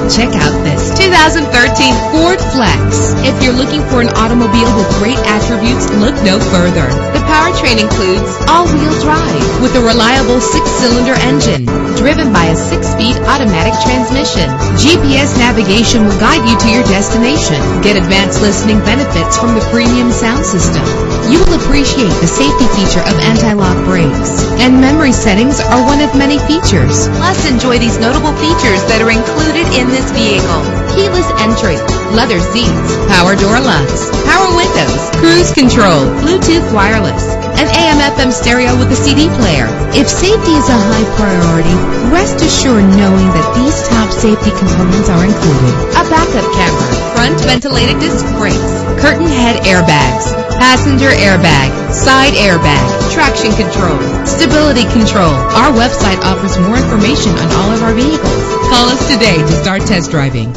Check out this 2013 Ford Flex. If you're looking for an automobile with great attributes, look no further. The powertrain includes all-wheel drive with a reliable 6-cylinder engine driven by a 6-speed automatic transmission. GPS navigation will guide you to your destination. Get advanced listening benefits from the premium sound system. You will appreciate the safety feature of anti-lock brakes, and memory settings are one of many features. Plus, enjoy these notable features that are included in this vehicle: keyless entry, leather seats, power door locks, power windows, cruise control, Bluetooth wireless, an AM/FM stereo with a CD player. If safety is a high priority, rest assured knowing that these top safety components are included: a backup camera, front ventilated disc brakes, curtain head airbags, passenger airbag, side airbag, traction control, stability control. Our website offers more information on all of our vehicles. Call us today to start test driving.